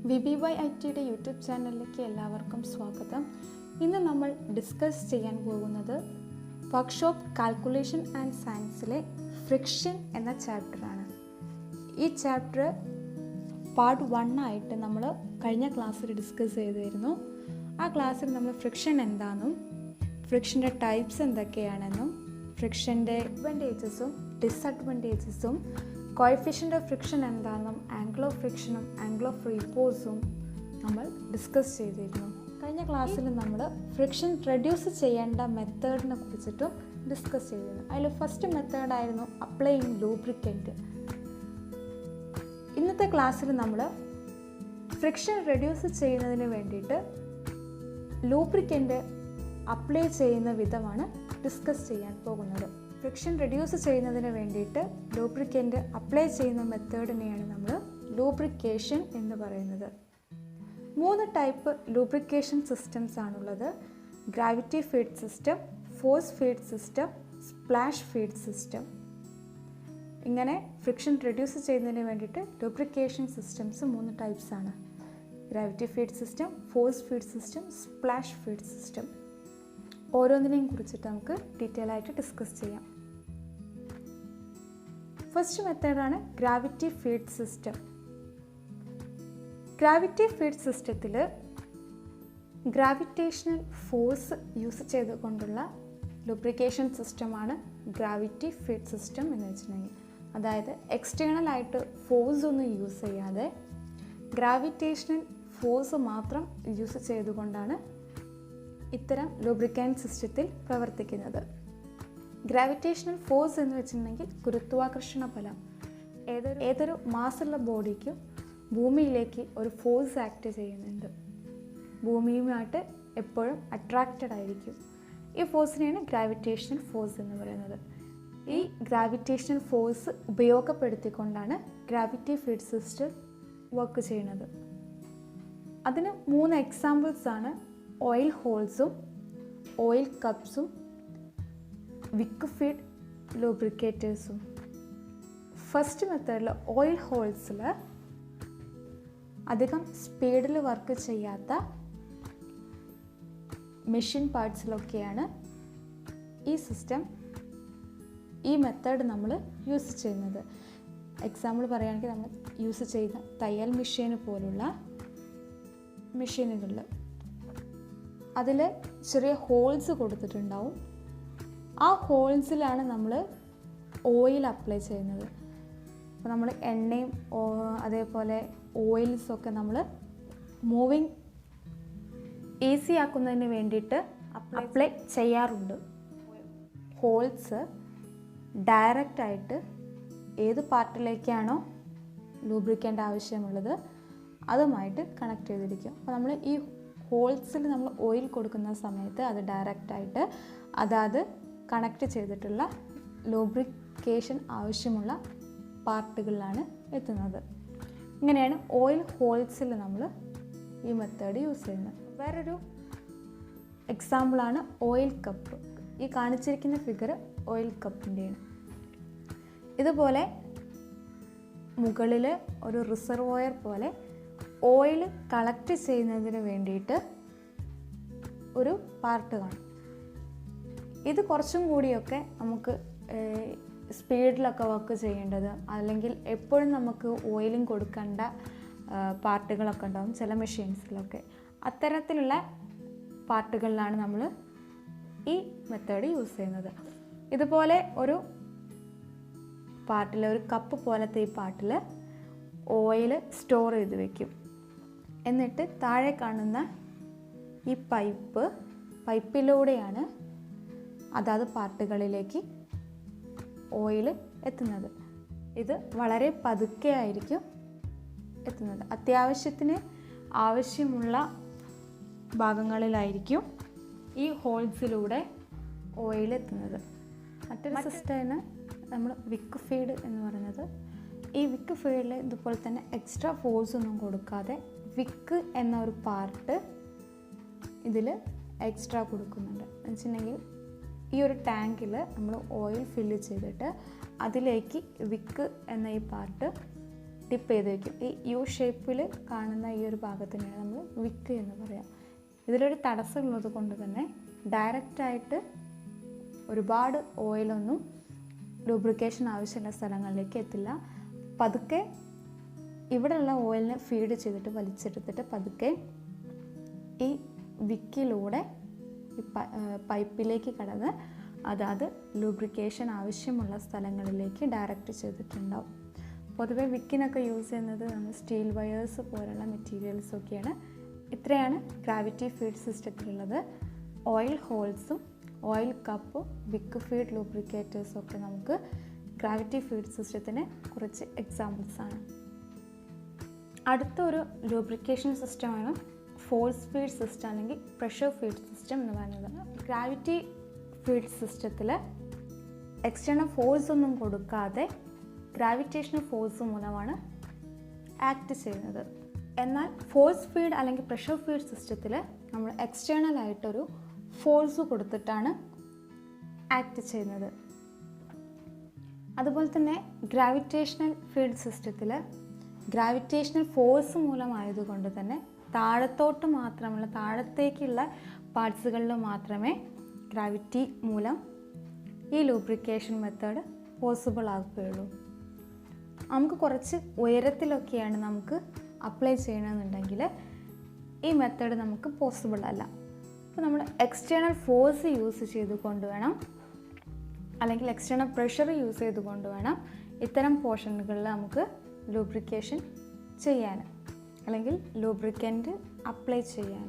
VBYITയുടെ YouTube ചാനലിലേക്ക് എല്ലാവർക്കും സ്വാഗതം. ഇന്ന് നമ്മൾ ഡിസ്കസ് ചെയ്യാൻ പോകുന്നത് വർക്ക്ഷോപ്പ് കാൽക്കുലേഷൻ ആൻഡ് സയൻസിലെ ഫ്രിക്ഷൻ എന്ന ചാപ്റ്ററാണ്. ഈ ചാപ്റ്റർ പാർട്ട് 1 ആയിട്ട് നമ്മൾ കഴിഞ്ഞ ക്ലാസ്സിൽ ഡിസ്കസ് ചെയ്തിരുന്നു. ആ ക്ലാസ്സിൽ നമ്മൾ ഫ്രിക്ഷൻ എന്താണെന്നും ഫ്രിക്ഷൻ്റെ ടൈപ്സ് എന്തൊക്കെയാണെന്നും ഫ്രിക്ഷൻ്റെ അഡ്വാൻറ്റേജസും ഡിസഡ്വാൻറ്റേജസും കോഎഫിഷ്യൻ്റ് ഓഫ് ഫ്രിക്ഷൻ എന്താണെന്നും ആംഗിൾ ഓഫ് ഫ്രിക്ഷനും ആംഗിൾ ഓഫ് റീപോസും നമ്മൾ ഡിസ്കസ് ചെയ്തിരുന്നു. കഴിഞ്ഞ ക്ലാസ്സിൽ നമ്മൾ ഫ്രിക്ഷൻ റെഡ്യൂസ് ചെയ്യേണ്ട മെത്തേഡിനെ കുറിച്ചിട്ടും ഡിസ്കസ് ചെയ്തിരുന്നു. അതിൽ ഫസ്റ്റ് മെത്തേഡായിരുന്നു അപ്ലൈയിങ് ലൂബ്രിക്കൻറ്റ്. ഇന്നത്തെ ക്ലാസ്സിൽ നമ്മൾ ഫ്രിക്ഷൻ റെഡ്യൂസ് ചെയ്യുന്നതിന് വേണ്ടിയിട്ട് ലൂബ്രിക്കൻറ്റ് അപ്ലൈ ചെയ്യുന്ന വിധമാണ് ഡിസ്കസ് ചെയ്യാൻ പോകുന്നത്. ഫ്രിക്ഷൻ റെഡ്യൂസ് ചെയ്യുന്നതിന് വേണ്ടിയിട്ട് ലൂബ്രിക്കൻറ്റ് അപ്ലൈ ചെയ്യുന്ന മെത്തേഡിനെയാണ് നമ്മൾ ലൂബ്രിക്കേഷൻ എന്ന് പറയുന്നത്. 3 ടൈപ്പ് ലൂബ്രിക്കേഷൻ സിസ്റ്റംസ് ആണുള്ളത്. Gravity feed system, force feed system, splash feed system. ഇങ്ങനെ ഫ്രിക്ഷൻ റെഡ്യൂസ് ചെയ്യുന്നതിന് വേണ്ടിയിട്ട് ലൂബ്രിക്കേഷൻ സിസ്റ്റംസ് 3 ടൈപ്സ് ആണ്. Gravity feed system, force feed system, splash feed system. ഓരോന്നിനെയും കുറിച്ചിട്ട് നമുക്ക് ഡീറ്റെയിൽ ആയിട്ട് ഡിസ്കസ് ചെയ്യാം. ഫസ്റ്റ് മെത്തേഡാണ് gravity feed system. Gravity feed സിസ്റ്റത്തിൽ ഗ്രാവിറ്റേഷണൽ ഫോഴ്സ് യൂസ് ചെയ്തുകൊണ്ടുള്ള ലൂബ്രിക്കേഷൻ സിസ്റ്റമാണ് ഗ്രാവിറ്റി ഫീഡ് സിസ്റ്റം എന്ന് വെച്ചിട്ടുണ്ടെങ്കിൽ. അതായത് എക്സ്റ്റേണൽ ആയിട്ട് ഫോഴ്സ് ഒന്നും യൂസ് ചെയ്യാതെ ഗ്രാവിറ്റേഷണൽ ഫോഴ്സ് മാത്രം യൂസ് ചെയ്തുകൊണ്ടാണ് ഇത്തരം ലൂബ്രിക്കൻറ്റ് സിസ്റ്റത്തിൽ പ്രവർത്തിക്കുന്നത്. ഗ്രാവിറ്റേഷണൽ ഫോഴ്സ് എന്ന് വെച്ചിട്ടുണ്ടെങ്കിൽ ഗുരുത്വാകർഷണ ബലം. ഏതൊരു മാസുള്ള ബോഡിക്കും ഭൂമിയിലേക്ക് ഒരു ഫോഴ്സ് ആക്ട് ചെയ്യുന്നുണ്ട്. ഭൂമിയുമായിട്ട് എപ്പോഴും അട്രാക്റ്റഡ് ആയിരിക്കും. ഈ ഫോഴ്സിനെയാണ് ഗ്രാവിറ്റേഷണൽ ഫോഴ്സ് എന്ന് പറയുന്നത്. ഈ ഗ്രാവിറ്റേഷണൽ ഫോഴ്സ് ഉപയോഗപ്പെടുത്തിക്കൊണ്ടാണ് ഗ്രാവിറ്റി ഫീഡ് സിസ്റ്റം വർക്ക് ചെയ്യുന്നത്. അതിന് 3 എക്സാമ്പിൾസ് ആണ് ഓയിൽ ഹോൾസും ഓയിൽ കപ്സും വിക്ക് ഫീഡ് ലൂബ്രിക്കേറ്റേഴ്സും. ഫസ്റ്റ് മെത്തേഡിൽ ഓയിൽ ഹോൾസിൽ അധികം സ്പീഡിൽ വർക്ക് ചെയ്യാത്ത മെഷീൻ പാർട്സിലൊക്കെയാണ് ഈ മെത്തേഡ് നമ്മൾ യൂസ് ചെയ്യുന്നത്. എക്സാമ്പിൾ പറയുകയാണെങ്കിൽ നമ്മൾ യൂസ് ചെയ്യുന്ന തയ്യൽ മെഷീൻ പോലുള്ള മെഷീനുകളിൽ അതിൽ ചെറിയ ഹോൾസ് കൊടുത്തിട്ടുണ്ടാവും. ആ ഹോൾസിലാണ് നമ്മൾ ഓയിൽ അപ്ലൈ ചെയ്യുന്നത്. അപ്പോൾ നമ്മൾ എണ്ണയും അതേപോലെ ഓയിൽസൊക്കെ നമ്മൾ മൂവിങ് ഈസി ആക്കുന്നതിന് വേണ്ടിയിട്ട് അപ്ലൈ ചെയ്യാറുണ്ട്. ഹോൾസ് ഡയറക്റ്റായിട്ട് ഏത് പാർട്ടിലേക്കാണോ ലൂബ്രിക്കൻ്റ് ആവശ്യമുള്ളത് അതുമായിട്ട് കണക്ട് ചെയ്തിരിക്കും. അപ്പോൾ നമ്മൾ ഈ ഹോൾസിൽ നമ്മൾ ഓയിൽ കൊടുക്കുന്ന സമയത്ത് അത് ഡയറക്റ്റായിട്ട് അതാത് കണക്ട് ചെയ്തിട്ടുള്ള ലൂബ്രിക്കേഷൻ ആവശ്യമുള്ള പാർട്ടുകളിലാണ് എത്തുന്നത്. ഇങ്ങനെയാണ് ഓയിൽ ഹോൾസിൽ നമ്മൾ ഈ മെത്തേഡ് യൂസ് ചെയ്യുന്നത്. വേറൊരു എക്സാമ്പിളാണ് ഓയിൽ കപ്പ്. ഈ കാണിച്ചിരിക്കുന്ന ഫിഗർ ഓയിൽ കപ്പിൻ്റെയാണ്. ഇതുപോലെ മുകളിൽ ഒരു റിസർവോയർ പോലെ ഓയിൽ കളക്ട് ചെയ്യുന്നതിന് വേണ്ടിയിട്ട് ഒരു പാർട്ട് കാണും. ഇത് കുറച്ചും കൂടിയൊക്കെ നമുക്ക് സ്പീഡിലൊക്കെ വർക്ക് ചെയ്യേണ്ടത്, അല്ലെങ്കിൽ എപ്പോഴും നമുക്ക് ഓയിലിംഗ് കൊടുക്കേണ്ട പാർട്ടുകളൊക്കെ ഉണ്ടാവും ചില മെഷീൻസിലൊക്കെ. അത്തരത്തിലുള്ള പാർട്ടുകളിലാണ് നമ്മൾ ഈ മെത്തേഡ് യൂസ് ചെയ്യുന്നത്. ഇതുപോലെ ഒരു പാർട്ടിൽ, ഒരു കപ്പ് പോലത്തെ ഈ പാർട്ടിൽ ഓയിൽ സ്റ്റോർ ചെയ്ത് വയ്ക്കും. എന്നിട്ട് താഴെ കാണുന്ന ഈ പൈപ്പിലൂടെയാണ് അതാത് പാർട്ടുകളിലേക്ക് ഓയിൽ എത്തുന്നത്. ഇത് വളരെ പതുക്കെ ആയിരിക്കും എത്തുന്നത്. അത്യാവശ്യത്തിന് ആവശ്യമുള്ള ഭാഗങ്ങളിലായിരിക്കും ഈ ഹോൾസിലൂടെ ഓയിൽ എത്തുന്നത്. മറ്റൊരു സിസ്റ്റമാണ് നമ്മൾ വിക്ക് ഫീഡ് എന്ന് പറയുന്നത്. ഈ വിക്ക് ഫീഡിൽ ഇതുപോലെ തന്നെ എക്സ്ട്രാ ഫോഴ്സ് ഒന്നും കൊടുക്കാതെ വിക്ക് എന്ന ഒരു പാർട്ട് ഇതിൽ എക്സ്ട്രാ കൊടുക്കുന്നുണ്ട്. എന്ന് വെച്ചിട്ടുണ്ടെങ്കിൽ ഈ ഒരു ടാങ്കിൽ നമ്മൾ ഓയിൽ ഫില്ല് ചെയ്തിട്ട് അതിലേക്ക് വിക്ക് എന്ന ഈ പാർട്ട് ടിപ്പ് ചെയ്ത് വയ്ക്കും. ഈ യു ഷേപ്പിൽ കാണുന്ന ഈ ഒരു ഭാഗത്തിനാണ് നമ്മൾ വിക്ക് എന്ന് പറയാം. ഇതിലൊരു തടസ്സമുള്ളത് കൊണ്ട് തന്നെ ഡയറക്റ്റായിട്ട് ഒരുപാട് ഓയിലൊന്നും ലൂബ്രിക്കേഷൻ ആവശ്യമുള്ള സ്ഥലങ്ങളിലേക്ക് എത്തില്ല. പതുക്കെ ഇവിടെയുള്ള ഓയിലിനെ ഫീഡ് ചെയ്തിട്ട് വലിച്ചെടുത്തിട്ട് പതുക്കെ ഈ വിക്കിലൂടെ ഈ പൈപ്പിലേക്ക് കടന്ന് അതാത് ലൂബ്രിക്കേഷൻ ആവശ്യമുള്ള സ്ഥലങ്ങളിലേക്ക് ഡയറക്റ്റ് ചെയ്തിട്ടുണ്ടാവും. പൊതുവേ വിക്കിനൊക്കെ യൂസ് ചെയ്യുന്നത് നമ്മൾ സ്റ്റീൽ വയേഴ്സ് പോലുള്ള മെറ്റീരിയൽസൊക്കെയാണ്. ഇത്രയാണ് ഗ്രാവിറ്റി ഫീഡ് സിസ്റ്റത്തിലുള്ളത്. ഓയിൽ ഹോൾസും ഓയിൽ കപ്പും വിക്ക് ഫീഡ് ലൂബ്രിക്കേറ്റേഴ്സും ഒക്കെ നമുക്ക് ഗ്രാവിറ്റി ഫീഡ് സിസ്റ്റത്തിന് കുറച്ച് എക്സാമ്പിൾസാണ്. അടുത്തൊരു ലൂബ്രിക്കേഷൻ സിസ്റ്റമാണ് ഫോഴ്സ് ഫീഡ് സിസ്റ്റം അല്ലെങ്കിൽ പ്രഷർ ഫീഡ് സിസ്റ്റം എന്ന് പറയുന്നത്. ഗ്രാവിറ്റി ഫീഡ് സിസ്റ്റത്തിൽ എക്സ്റ്റേണൽ ഫോഴ്സ് ഒന്നും കൊടുക്കാതെ ഗ്രാവിറ്റേഷണൽ ഫോഴ്സ് മൂലമാണ് ആക്ട് ചെയ്യുന്നത്. എന്നാൽ ഫോഴ്സ് ഫീഡ് അല്ലെങ്കിൽ പ്രഷർ ഫീഡ് സിസ്റ്റത്തിൽ നമ്മൾ എക്സ്റ്റേണൽ ആയിട്ടൊരു ഫോഴ്സ് കൊടുത്തിട്ടാണ് ആക്ട് ചെയ്യുന്നത്. അതുപോലെ തന്നെ ഗ്രാവിറ്റേഷണൽ ഫീഡ് സിസ്റ്റത്തിൽ ഗ്രാവിറ്റേഷണൽ ഫോഴ്സ് മൂലമായതുകൊണ്ട് തന്നെ താഴത്തേക്കുള്ള പാർട്സുകളിൽ മാത്രമേ ഗ്രാവിറ്റി മൂലം ഈ ലൂബ്രിക്കേഷൻ മെത്തേഡ് പോസിബിൾ ആകുകയുള്ളൂ. നമുക്ക് കുറച്ച് ഉയരത്തിലൊക്കെയാണ് നമുക്ക് അപ്ലൈ ചെയ്യണമെന്നുണ്ടെങ്കിൽ ഈ മെത്തേഡ് നമുക്ക് പോസിബിൾ അല്ല. അപ്പോൾ നമ്മൾ എക്സ്റ്റേണൽ ഫോഴ്സ് യൂസ് ചെയ്തുകൊണ്ട് വേണം, അല്ലെങ്കിൽ എക്സ്റ്റേണൽ പ്രഷർ യൂസ് ചെയ്തുകൊണ്ട് വേണം ഇത്തരം പോർഷനുകളിൽ നമുക്ക് ലൂബ്രിക്കേഷൻ ചെയ്യാൻ അല്ലെങ്കിൽ ലൂബ്രിക്കൻ്റ് അപ്ലൈ ചെയ്യാൻ.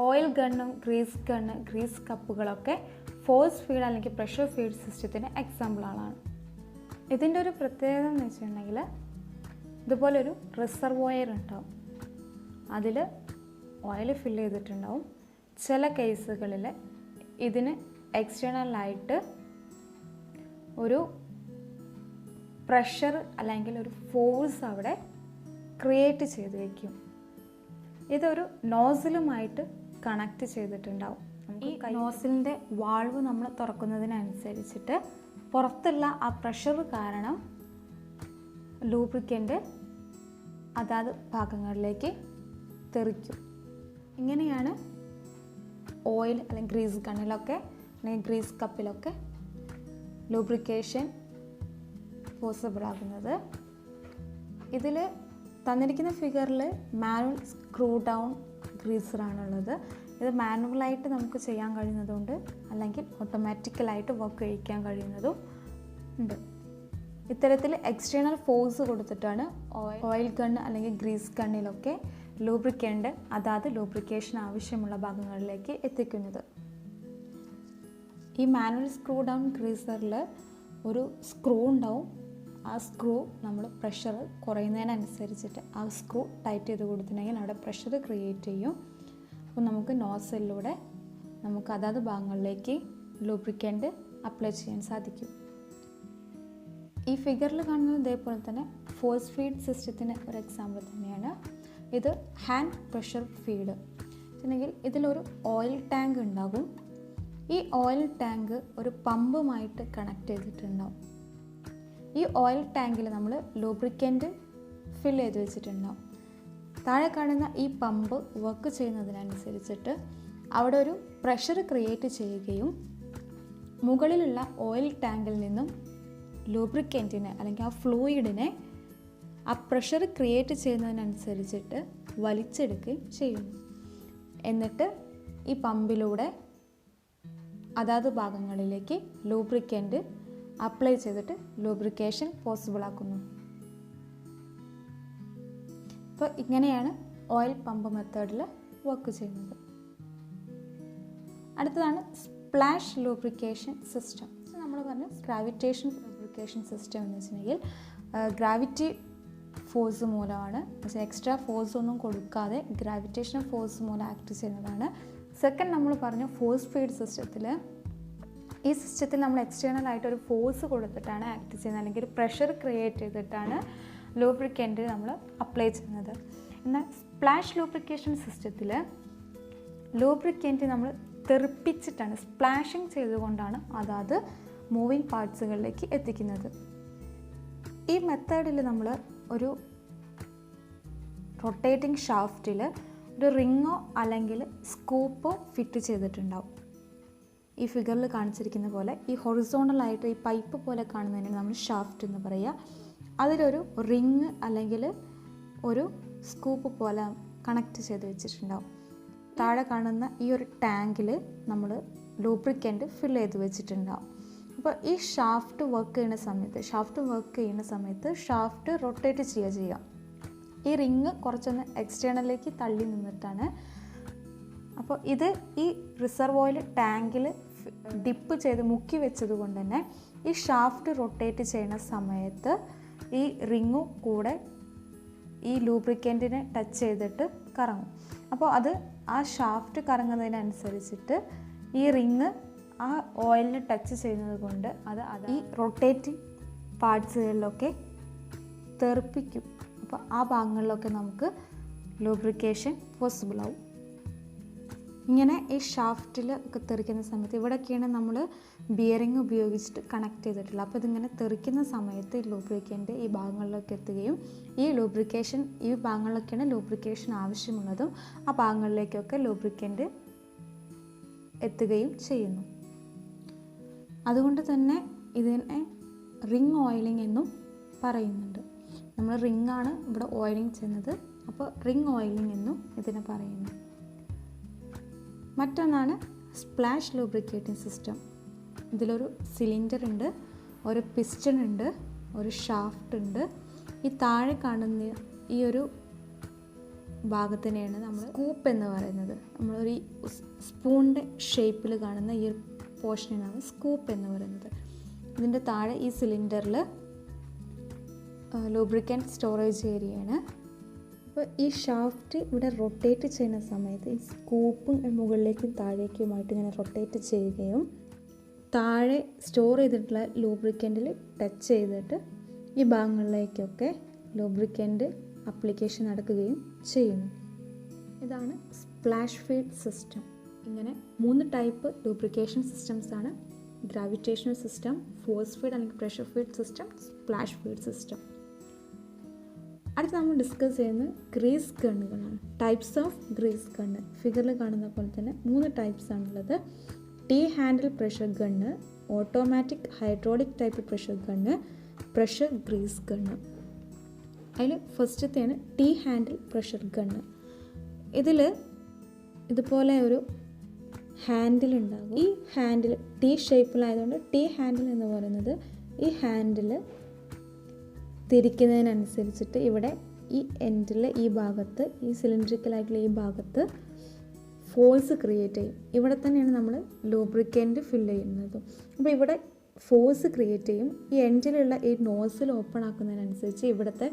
ഓയിൽ ഗണ്ണും ഗ്രീസ് കപ്പുകളൊക്കെ ഫോഴ്സ് ഫീഡ് അല്ലെങ്കിൽ പ്രഷർ ഫീഡ് സിസ്റ്റത്തിന് എക്സാമ്പിളുകളാണ്. ഇതിൻ്റെ ഒരു പ്രത്യേകത എന്ന് വെച്ചിട്ടുണ്ടെങ്കിൽ ഇതുപോലൊരു റിസർവോയർ ഉണ്ടാവും. അതിൽ ഓയിൽ ഫില്ല് ചെയ്തിട്ടുണ്ടാവും. ചില കേസുകളിൽ ഇതിന് എക്സ്റ്റേണലായിട്ട് ഒരു പ്രഷർ അല്ലെങ്കിൽ ഒരു ഫോഴ്സ് അവിടെ ക്രിയേറ്റ് ചെയ്ത് വയ്ക്കും. ഇതൊരു നോസിലുമായിട്ട് കണക്റ്റ് ചെയ്തിട്ടുണ്ടാവും. ഈ നോസിലിൻ്റെ വാൾവ് നമ്മൾ തുറക്കുന്നതിനനുസരിച്ചിട്ട് പുറത്തുള്ള ആ പ്രഷർ കാരണം ലൂബ്രിക്കൻ്റ് അതാത് ഭാഗങ്ങളിലേക്ക് തെറിക്കും. ഇങ്ങനെയാണ് ഓയിൽ അല്ലെങ്കിൽ ഗ്രീസ് ഗണ്ണിലൊക്കെ അല്ലെങ്കിൽ ഗ്രീസ് കപ്പിലൊക്കെ ലൂബ്രിക്കേഷൻ പോസിബിൾ ആകുന്നത്. ഇതിൽ തന്നിരിക്കുന്ന ഫിഗറിൽ മാനുവൽ സ്ക്രൂ ഡൗൺ ഗ്രീസറാണുള്ളത്. ഇത് മാനുവലായിട്ട് നമുക്ക് ചെയ്യാൻ കഴിയുന്നതുകൊണ്ട് അല്ലെങ്കിൽ ഓട്ടോമാറ്റിക്കലായിട്ട് വർക്ക് കഴിക്കാൻ കഴിയുന്നതും ഉണ്ട്. ഇത്തരത്തിൽ എക്സ്റ്റേണൽ ഫോഴ്സ് കൊടുത്തിട്ടാണ് ഓയിൽ ഗണ്ണ് അല്ലെങ്കിൽ ഗ്രീസ് ഗണ്ണിലൊക്കെ ലൂബ്രിക്കൻ്റ് അതാത് ലൂബ്രിക്കേഷൻ ആവശ്യമുള്ള ഭാഗങ്ങളിലേക്ക് എത്തിക്കുന്നത്. ഈ മാനുവൽ സ്ക്രൂ ഡൗൺ ഗ്രീസറിൽ ഒരു സ്ക്രൂ ഉണ്ടാവും. ആ സ്ക്രൂ നമ്മൾ പ്രഷർ കുറയുന്നതിനനുസരിച്ചിട്ട് ആ സ്ക്രൂ ടൈറ്റ് ചെയ്ത് കൊടുത്തിട്ടുണ്ടെങ്കിൽ അവിടെ പ്രഷർ ക്രിയേറ്റ് ചെയ്യും. അപ്പോൾ നമുക്ക് നോസലിലൂടെ നമുക്ക് അതാത് ഭാഗങ്ങളിലേക്ക് ലൂബ്രിക്കൻ്റ് അപ്ലൈ ചെയ്യാൻ സാധിക്കും. ഈ ഫിഗറിൽ കാണുന്നത് ഇതേപോലെ തന്നെ ഫോഴ്സ് ഫീഡ് സിസ്റ്റത്തിന് ഒരു എക്സാമ്പിൾ തന്നെയാണ്. ഇത് ഹാൻഡ് പ്രഷർ ഫീഡ് എന്നുണ്ടെങ്കിൽ ഇതിലൊരു ഓയിൽ ടാങ്ക് ഉണ്ടാകും. ഈ ഓയിൽ ടാങ്ക് ഒരു പമ്പുമായിട്ട് കണക്ട് ചെയ്തിട്ടുണ്ടാവും. ഈ ഓയിൽ ടാങ്കിൽ നമ്മൾ ലൂബ്രിക്കൻ്റ് ഫിൽ ചെയ്ത് വെച്ചിട്ടുണ്ടാവും. താഴെ കാണുന്ന ഈ പമ്പ് വർക്ക് ചെയ്യുന്നതിനനുസരിച്ചിട്ട് അവിടെ ഒരു പ്രഷർ ക്രിയേറ്റ് ചെയ്യുകയും മുകളിലുള്ള ഓയിൽ ടാങ്കിൽ നിന്നും ലൂബ്രിക്കൻറ്റിനെ അല്ലെങ്കിൽ ആ ഫ്ലൂയിഡിനെ ആ പ്രഷർ ക്രിയേറ്റ് ചെയ്യുന്നതിനനുസരിച്ചിട്ട് വലിച്ചെടുക്കുകയും ചെയ്യുന്നു. എന്നിട്ട് ഈ പമ്പിലൂടെ അതാത് ഭാഗങ്ങളിലേക്ക് ലൂബ്രിക്കൻ്റ് അപ്ലൈ ചെയ്തിട്ട് ലൂബ്രിക്കേഷൻ പോസിബിൾ ആക്കുന്നു. അപ്പോൾ ഇങ്ങനെയാണ് ഓയിൽ പമ്പ് മെത്തേഡിൽ വർക്ക് ചെയ്യുന്നത്. അടുത്തതാണ് സ്പ്ലാഷ് ലൂബ്രിക്കേഷൻ സിസ്റ്റം. നമ്മൾ പറഞ്ഞ ഗ്രാവിറ്റേഷൻ ലൂബ്രിക്കേഷൻ സിസ്റ്റം എന്ന് വെച്ചിട്ടുണ്ടെങ്കിൽ ഗ്രാവിറ്റി ഫോഴ്സ് മൂലമാണ്, എക്സ്ട്രാ ഫോഴ്സ് ഒന്നും കൊടുക്കാതെ ഗ്രാവിറ്റേഷണൽ ഫോഴ്സ് മൂലം ആക്ട് ചെയ്യുന്നതാണ്. സെക്കൻഡ് നമ്മൾ പറഞ്ഞ ഫോഴ്സ് ഫീഡ് സിസ്റ്റത്തിൽ ഈ സിസ്റ്റത്തിൽ നമ്മൾ എക്സ്റ്റേണൽ ആയിട്ട് ഒരു ഫോഴ്സ് കൊടുത്തിട്ടാണ് ആക്ട് ചെയ്യുന്നത്, അല്ലെങ്കിൽ ഒരു പ്രഷർ ക്രിയേറ്റ് ചെയ്തിട്ടാണ് ലൂബ്രിക്കൻ്റ് നമ്മൾ അപ്ലൈ ചെയ്യുന്നത്. എന്നാൽ സ്പ്ലാഷ് ലൂബ്രിക്കേഷൻ സിസ്റ്റത്തിൽ ലൂബ്രിക്കൻ്റ് നമ്മൾ തെറിപ്പിച്ചിട്ടാണ്, സ്പ്ലാഷിങ് ചെയ്തുകൊണ്ടാണ് അതാത് മൂവിങ് പാർട്സുകളിലേക്ക് എത്തിക്കുന്നത്. ഈ മെത്തേഡിൽ നമ്മൾ ഒരു റൊട്ടേറ്റിംഗ് ഷാഫ്റ്റിൽ ഒരു റിങ്ങോ അല്ലെങ്കിൽ സ്കൂപ്പോ ഫിറ്റ് ചെയ്തിട്ടുണ്ടാവും. ഈ ഫിഗറിൽ കാണിച്ചിരിക്കുന്ന പോലെ ഈ ഹൊറിസോണ്ടലായിട്ട് ഈ പൈപ്പ് പോലെ കാണുന്നതിന് നമ്മൾ ഷാഫ്റ്റ് എന്ന് പറയുക. അതിലൊരു റിങ് അല്ലെങ്കിൽ ഒരു സ്കൂപ്പ് പോലെ കണക്ട് ചെയ്ത് വെച്ചിട്ടുണ്ടാവും. താഴെ കാണുന്ന ഈ ഒരു ടാങ്കിൽ നമ്മൾ ലൂബ്രിക്കൻ്റ് ഫിൽ ചെയ്ത് വെച്ചിട്ടുണ്ടാവും. അപ്പോൾ ഈ ഷാഫ്റ്റ് വർക്ക് ചെയ്യുന്ന സമയത്ത് ഷാഫ്റ്റ് റൊട്ടേറ്റ് ചെയ്യുക. ഈ റിങ് കുറച്ചൊന്ന് എക്സ്റ്റേണലിലേക്ക് തള്ളി നിന്നിട്ടാണ്. അപ്പോൾ ഇത് ഈ റിസർവോയിൽ ടാങ്കിൽ ഡിപ്പ് ചെയ്ത് മുക്കി വെച്ചത് കൊണ്ട് തന്നെ ഈ ഷാഫ്റ്റ് റൊട്ടേറ്റ് ചെയ്യുന്ന സമയത്ത് ഈ റിങ്ങും കൂടെ ഈ ലൂബ്രിക്കൻറ്റിനെ ടച്ച് ചെയ്തിട്ട് കറങ്ങും. അപ്പോൾ അത് ആ ഷാഫ്റ്റ് കറങ്ങുന്നതിനനുസരിച്ചിട്ട് ഈ റിങ് ആ ഓയിലിന് ടച്ച് ചെയ്യുന്നത് കൊണ്ട് അത് ഈ റൊട്ടേറ്റിംഗ് പാർട്സുകളിലൊക്കെ തെറിപ്പിക്കും. അപ്പോൾ ആ ഭാഗങ്ങളിലൊക്കെ നമുക്ക് ലൂബ്രിക്കേഷൻ പോസിബിൾ ആവും. ഇങ്ങനെ ഈ ഷാഫ്റ്റിൽ ഒക്കെ തെറിക്കുന്ന സമയത്ത് ഇവിടെയൊക്കെയാണ് നമ്മൾ ബിയറിങ് ഉപയോഗിച്ചിട്ട് കണക്ട് ചെയ്തിട്ടുള്ളത്. അപ്പോൾ ഇതിങ്ങനെ തെറിക്കുന്ന സമയത്ത് ഈ ലൂബ്രിക്കൻ്റ് ഈ ഭാഗങ്ങളിലൊക്കെ എത്തുകയും ഈ ഭാഗങ്ങളിലൊക്കെയാണ് ലൂബ്രിക്കേഷൻ ആവശ്യമുള്ളതും ആ ഭാഗങ്ങളിലേക്കൊക്കെ ലൂബ്രിക്കൻ്റ് എത്തുകയും ചെയ്യുന്നു. അതുകൊണ്ട് തന്നെ ഇതിനെ റിംഗ് ഓയിലിംഗ് എന്നും പറയുന്നുണ്ട്. നമ്മൾ റിങ്ങാണ് ഇവിടെ ഓയിലിംഗ് ചെയ്യുന്നത്, അപ്പോൾ റിംഗ് ഓയിലിംഗ് എന്നും ഇതിനെ പറയുന്നു. മറ്റൊന്നാണ് സ്പ്ലാഷ് ലൂബ്രിക്കേറ്റിംഗ് സിസ്റ്റം. ഇതിലൊരു സിലിണ്ടർ ഉണ്ട്, ഒരു പിസ്റ്റൺ ഉണ്ട്, ഒരു ഷാഫ്റ്റ് ഉണ്ട്. ഈ താഴെ കാണുന്ന ഈ ഒരു ഭാഗത്തിനെയാണ് നമ്മൾ സ്കൂപ്പ് എന്ന് പറയുന്നത്. നമ്മളൊരു സ്പൂണിൻ്റെ ഷേപ്പിൽ കാണുന്ന ഈ ഒരു പോർഷനാണ് സ്കൂപ്പ് എന്ന് പറയുന്നത്. ഇതിൻ്റെ താഴെ ഈ സിലിണ്ടറിൽ ലൂബ്രിക്കൻ്റ് സ്റ്റോറേജ് ഏരിയയാണ്. അപ്പോൾ ഈ ഷാഫ്റ്റ് ഇവിടെ റൊട്ടേറ്റ് ചെയ്യുന്ന സമയത്ത് ഈ സ്കൂപ്പും മുകളിലേക്കും താഴേക്കുമായിട്ട് ഇങ്ങനെ റൊട്ടേറ്റ് ചെയ്യുകയും താഴെ സ്റ്റോർ ചെയ്തിട്ടുള്ള ലൂബ്രിക്കൻറ്റിൽ ടച്ച് ചെയ്തിട്ട് ഈ ഭാഗങ്ങളിലേക്കൊക്കെ ലൂബ്രിക്കൻ്റ് അപ്ലിക്കേഷൻ നടക്കുകയും ചെയ്യുന്നു. ഇതാണ് സ്പ്ലാഷ് ഫീഡ് സിസ്റ്റം. ഇങ്ങനെ 3 ടൈപ്പ് ലൂബ്രിക്കേഷൻ സിസ്റ്റംസ് ആണ്: ഗ്രാവിറ്റേഷണൽ സിസ്റ്റം, ഫോഴ്സ് ഫീഡ് അല്ലെങ്കിൽ pressure feed system, splash feed system. അടുത്ത് നമ്മൾ ഡിസ്കസ് ചെയ്യുന്നത് ഗ്രീസ് ഗണ്ണുകളാണ്. Types of grease gun. ഫിഗറിൽ കാണുന്ന പോലെ തന്നെ 3 ടൈപ്സ് ആണുള്ളത്: T handle pressure gun, automatic hydraulic type pressure gun, pressure grease gun. അതിൽ ഫസ്റ്റത്തെയാണ് ടീ ഹാൻഡിൽ പ്രഷർ ഗണ്ണ്. ഇതിൽ ഇതുപോലെ ഒരു ഹാൻഡിൽ ഉണ്ടാകും. ഈ ഹാൻഡിൽ ടീ ഷേപ്പിലായതുകൊണ്ട് ടീ ഹാൻഡിൽ എന്ന് പറയുന്നത് ഈ ഹാൻഡിൽ തിരിക്കുന്നതിനനുസരിച്ചിട്ട് ഇവിടെ ഈ എൻഡിൽ ഈ ഭാഗത്ത് ഈ സിലിണ്ടറിക്കലായിട്ടുള്ള ഈ ഭാഗത്ത് ഫോഴ്സ് ക്രിയേറ്റ് ചെയ്യും. ഇവിടെ തന്നെയാണ് നമ്മൾ ലൂബ്രിക്കൻ്റ് ഫില്ല് ചെയ്യുന്നത്. അപ്പോൾ ഇവിടെ ഫോഴ്സ് ക്രിയേറ്റ് ചെയ്യും. ഈ എൻഡിലുള്ള ഈ നോസിൽ ഓപ്പൺ ആക്കുന്നതിനനുസരിച്ച് ഇവിടുത്തെ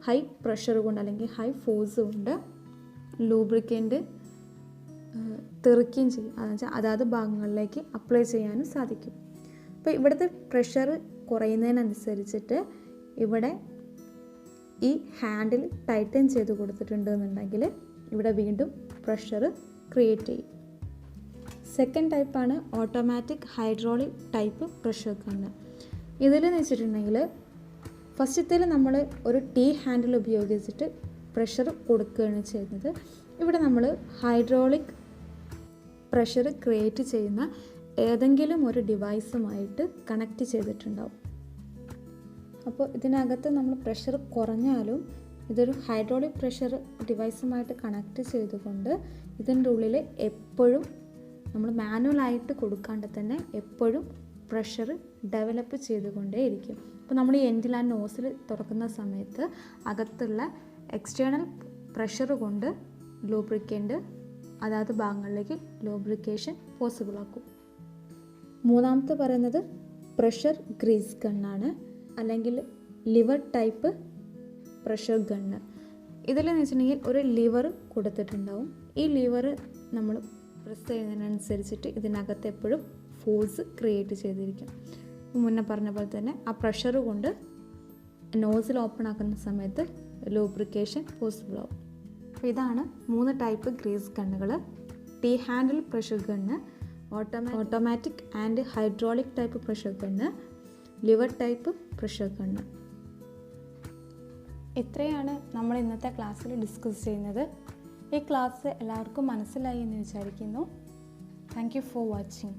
ഹൈ പ്രഷർ കൊണ്ട് അല്ലെങ്കിൽ ഹൈ ഫോഴ്സ് കൊണ്ട് ലൂബ്രിക്കൻ്റ് തെറിക്കുകയും ചെയ്യും. അതെന്ന് വെച്ചാൽ അതാത് ഭാഗങ്ങളിലേക്ക് അപ്ലൈ ചെയ്യാനും സാധിക്കും. അപ്പോൾ ഇവിടുത്തെ പ്രഷർ കുറയുന്നതിനനുസരിച്ചിട്ട് ഇവിടെ ഈ ഹാൻഡിൽ ടൈറ്റൻ ചെയ്ത് കൊടുത്തിട്ടുണ്ടെന്നുണ്ടെങ്കിൽ ഇവിടെ വീണ്ടും പ്രഷർ ക്രിയേറ്റ് ചെയ്യും. സെക്കൻഡ് ടൈപ്പാണ് automatic hydraulic type pressure gun. ഇതിലെന്ന് വെച്ചിട്ടുണ്ടെങ്കിൽ ഫസ്റ്റത്തേൽ നമ്മൾ ഒരു ടീ ഹാൻഡിൽ ഉപയോഗിച്ചിട്ട് പ്രഷർ കൊടുക്കുകയാണ് ചെയ്യുന്നത്. ഇവിടെ നമ്മൾ ഹൈഡ്രോളിക് പ്രഷർ ക്രിയേറ്റ് ചെയ്യുന്ന ഏതെങ്കിലും ഒരു ഡിവൈസുമായിട്ട് കണക്റ്റ് ചെയ്തിട്ടുണ്ടാവും. അപ്പോൾ ഇതിനകത്ത് നമ്മൾ പ്രഷർ കുറഞ്ഞാലും ഇതൊരു ഹൈഡ്രോളിക് പ്രഷർ ഡിവൈസുമായിട്ട് കണക്റ്റ് ചെയ്തുകൊണ്ട് ഇതിൻ്റെ ഉള്ളിൽ എപ്പോഴും നമ്മൾ മാനുവലായിട്ട് കൊടുക്കാണ്ട് തന്നെ എപ്പോഴും പ്രഷർ ഡെവലപ്പ് ചെയ്തുകൊണ്ടേയിരിക്കും. അപ്പോൾ നമ്മൾ ഈ എൻഡിൽ ആ നോസിൽ തുറക്കുന്ന സമയത്ത് അകത്തുള്ള എക്സ്റ്റേണൽ പ്രഷർ കൊണ്ട് ലൂബ്രിക്കൻ്റ് അതാത് ഭാഗങ്ങളിലേക്ക് ലൂബ്രിക്കേഷൻ പോസിബിൾ ആക്കും. മൂന്നാമത്തെ പറയുന്നത് പ്രഷർ ഗ്രീസ് ഗണ്ണാണ്, അല്ലെങ്കിൽ ലിവർ ടൈപ്പ് പ്രഷർ ഗണ്ണ്. ഇതിലെന്ന് വെച്ചിട്ടുണ്ടെങ്കിൽ ഒരു ലിവർ കൊടുത്തിട്ടുണ്ടാവും. ഈ ലിവർ നമ്മൾ പ്രസ് ചെയ്യുന്നതിനനുസരിച്ചിട്ട് ഇതിനകത്ത് എപ്പോഴും ഫോഴ്സ് ക്രിയേറ്റ് ചെയ്തിരിക്കും. മുന്നേ പറഞ്ഞ പോലെ തന്നെ ആ പ്രഷർ കൊണ്ട് നോസിൽ ഓപ്പൺ ആക്കുന്ന സമയത്ത് ലൂബ്രിക്കേഷൻ പോസിബിൾ ആവും. അപ്പോൾ ഇതാണ് 3 ടൈപ്പ് ഗ്രീസ് ഗണ്ണുകൾ: T handle pressure gun, automatic and hydraulic type pressure gun, lever type pressure gun. ഇത്രയാണ് നമ്മൾ ഇന്നത്തെ ക്ലാസ്സിൽ ഡിസ്കസ് ചെയ്യുന്നത്. ഈ ക്ലാസ് എല്ലാവർക്കും മനസ്സിലായി എന്ന് വിചാരിക്കുന്നു. Thank you for watching.